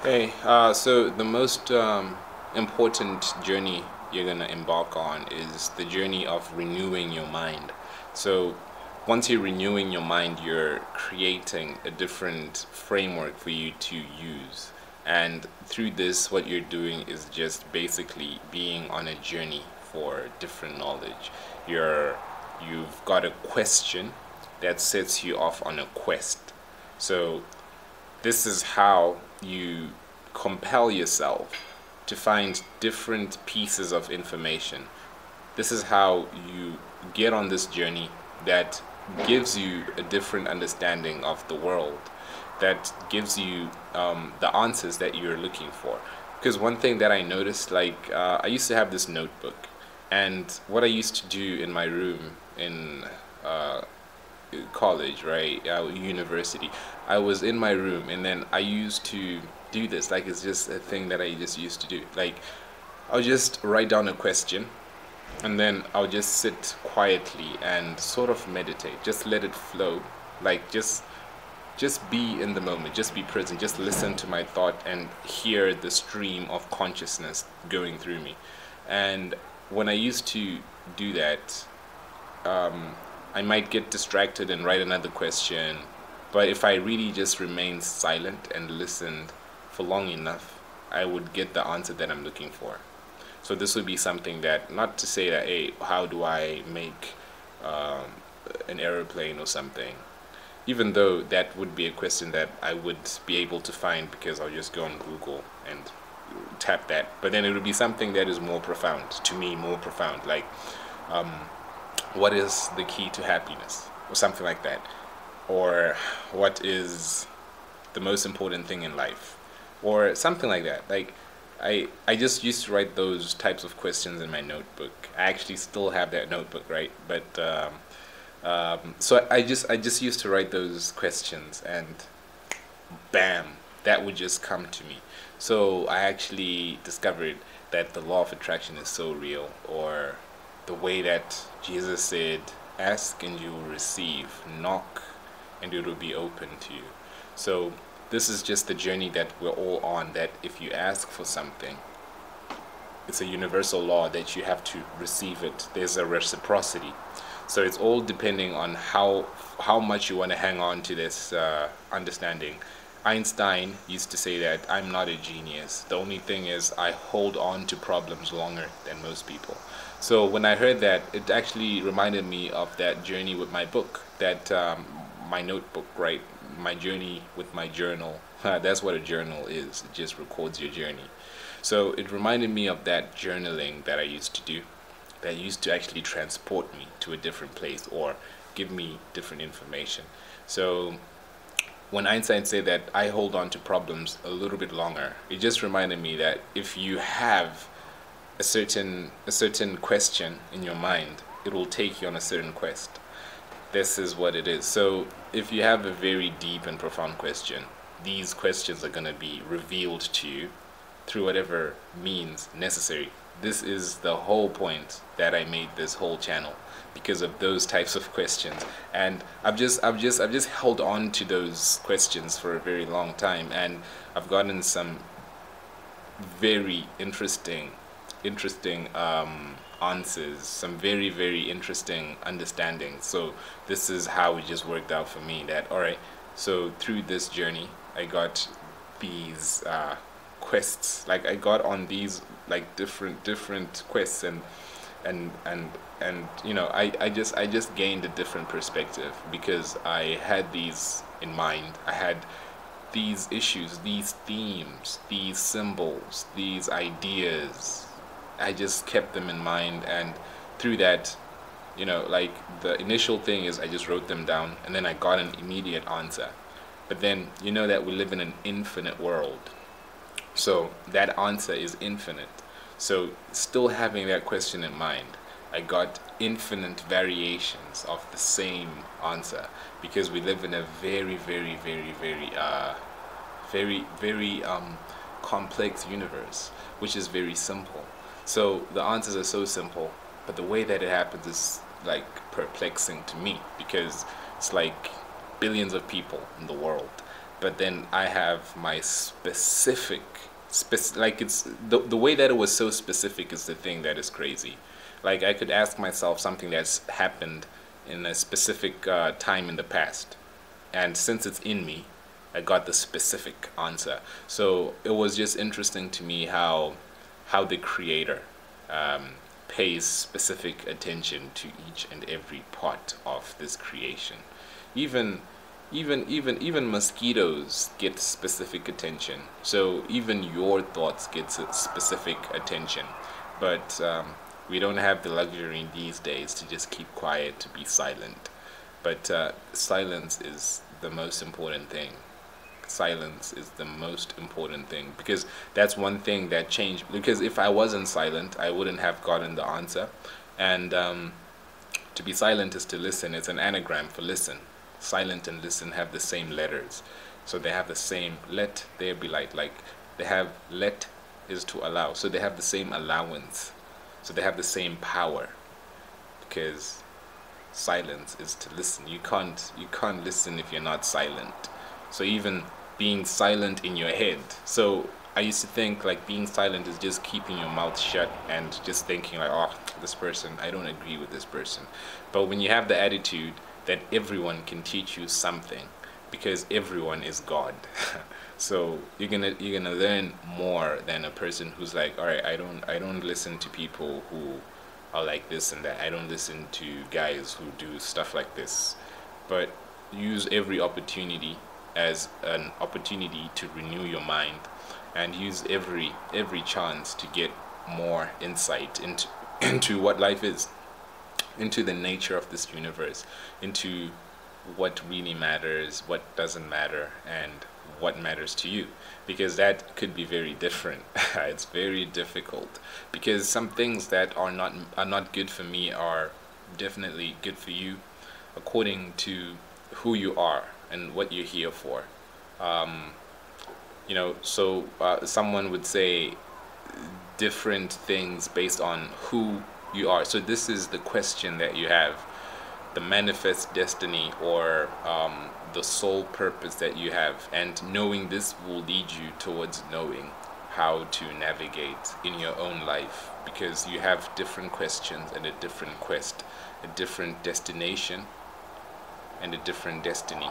Hey, so the most important journey you're gonna embark on is the journey of renewing your mind. So once you're renewing your mind, you're creating a different framework for you to use. And through this, what you're doing is just basically being on a journey for different knowledge. You've got a question that sets you off on a quest. So this is how you compel yourself to find different pieces of information. This is how you get on this journey that gives you a different understanding of the world, that gives you the answers that you're looking for. Because one thing that I noticed, I used to have this notebook, and what I used to do in my room in uh, college, right? University. I was in my room, and then I used to do this. Like, it's just a thing that I just used to do. Like, I'll just write down a question, and then I'll just sit quietly and sort of meditate. Just let it flow. Like, just be in the moment. Just be present. Just listen to my thought and hear the stream of consciousness going through me. And when I used to do that, I might get distracted and write another question. But if I really just remained silent and listened for long enough, I would get the answer that I'm looking for. So this would be something that, not to say that, hey, how do I make um, an aeroplane or something? Even though that would be a question that I would be able to find because I'll just go on Google and tap that. But then it would be something that is more profound, to me, more profound. Like, um, what is the key to happiness? Or something like that. Or what is the most important thing in life? Or something like that. Like, I just used to write those types of questions in my notebook. I actually still have that notebook, right? But so I just used to write those questions, and bam, that would just come to me. So I actually discovered that the law of attraction is so real, or the way that Jesus said, ask and you will receive, knock and it will be open to you. So this is just the journey that we're all on, that if you ask for something, it's a universal law that you have to receive it. There's a reciprocity. So it's all depending on how much you want to hang on to this understanding. Einstein used to say that I'm not a genius. The only thing is I hold on to problems longer than most people. So when I heard that, it actually reminded me of that journey with my book, that my notebook, right? My journey with my journal. That's what a journal is. It just records your journey. So it reminded me of that journaling that I used to do, that used to actually transport me to a different place or give me different information. So when Einstein said that I hold on to problems a little bit longer, it just reminded me that if you have a certain question in your mind, it will take you on a certain quest. This is what it is. So if you have a very deep and profound question, these questions are going to be revealed to you through whatever means necessary. This is the whole point that I made this whole channel, because of those types of questions. And I've just held on to those questions for a very long time, and I've gotten some very interesting answers, some very, very interesting understandings. So this is how it just worked out for me, that all right, so through this journey I got these quests. Like, I got on these, like, different quests, and I just gained a different perspective because I had these in mind. I had these issues, these themes, these symbols, these ideas. I just kept them in mind, and through that, like, the initial thing is I just wrote them down, and then I got an immediate answer. But then, that we live in an infinite world, so that answer is infinite. So still having that question in mind, I got infinite variations of the same answer, because we live in a very, very, very, very complex universe, which is very simple. So the answers are so simple, but the way that it happens is, like, perplexing to me, because it's like billions of people in the world, but then I have my like it's the way that it was so specific is the thing that is crazy. Like I could ask myself something that's happened in a specific time in the past, and since it's in me, I got the specific answer. So it was just interesting to me how the creator um, pays specific attention to each and every part of this creation. Even even mosquitoes get specific attention. So even your thoughts get specific attention. But we don't have the luxury these days to just keep quiet, to be silent. But silence is the most important thing. Silence is the most important thing, because that's one thing that changed. Because if I wasn't silent, I wouldn't have gotten the answer. And to be silent is to listen. It's an anagram for listen. Silent and listen have the same letters, so they have the same let there be light. Like they have let is to allow, so they have the same allowance, so they have the same power, because silence is to listen. You can't listen if you're not silent. So even being silent in your head. So I used to think like being silent is just keeping your mouth shut and just thinking like, oh, this person, I don't agree with this person. But when you have the attitude that everyone can teach you something, because everyone is God. So you're gonna learn more than a person who's like, all right, I don't listen to people who are like this and that. I don't listen to guys who do stuff like this. But use every opportunity as an opportunity to renew your mind, and use every chance to get more insight into into what life is, into the nature of this universe, into what really matters, what doesn't matter, and what matters to you. Because that could be very different. It's very difficult, because some things that are not good for me are definitely good for you, according to who you are and what you're here for. Um, so someone would say different things based on who you are. So this is the question that you have, the manifest destiny, or the sole purpose that you have. And knowing this will lead you towards knowing how to navigate in your own life, because you have different questions and a different quest, a different destination and a different destiny.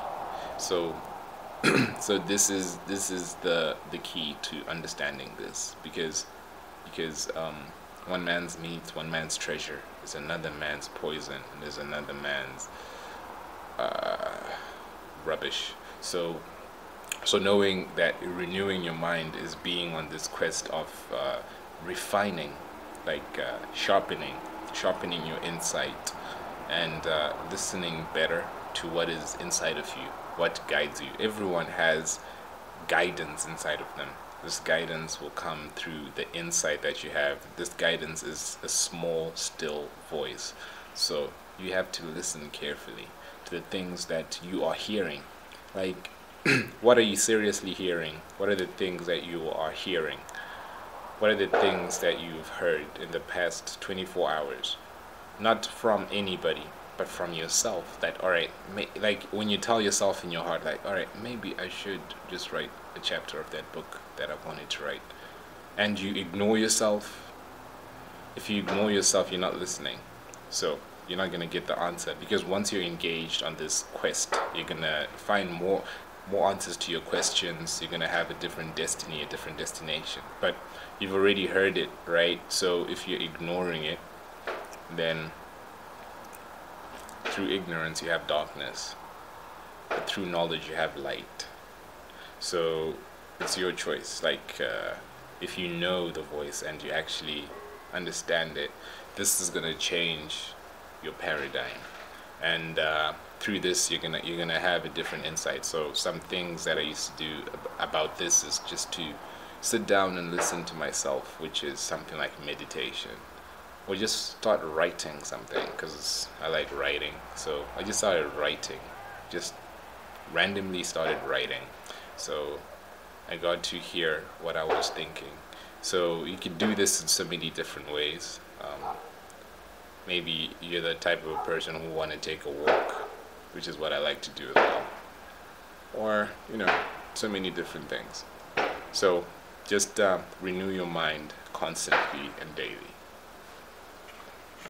So so this is the key to understanding this, because one man's meat, one man's treasure is another man's poison, and is another man's uh, rubbish. So knowing that renewing your mind is being on this quest of refining, like sharpening your insight, and listening better to what is inside of you, what guides you. Everyone has guidance inside of them. This guidance will come through the insight that you have. This guidance is a small, still voice. So you have to listen carefully to the things that you are hearing. Like, what are you seriously hearing? What are the things that you are hearing? What are the things that you've heard in the past 24 hours? Not from anybody, but from yourself. That, alright, like when you tell yourself in your heart, like, alright, maybe I should just write a chapter of that book that I wanted to write. And you ignore yourself. If you ignore yourself, you're not listening. So you're not gonna get the answer, because once you're engaged on this quest, you're gonna find more answers to your questions. You're gonna have a different destiny, a different destination. But you've already heard it, right? So if you're ignoring it, then through ignorance you have darkness, but through knowledge you have light. So it's your choice. Like if you know the voice and you actually understand it, this is gonna change your paradigm, and through this you're gonna have a different insight. So some things that I used to do about this is just to sit down and listen to myself, which is something like meditation, or just start writing something, because I like writing. So I just started writing, just randomly started writing. So I got to hear what I was thinking. So you can do this in so many different ways. Maybe you're the type of a person who want to take a walk, which is what I like to do as well. Or, so many different things. So just renew your mind constantly and daily.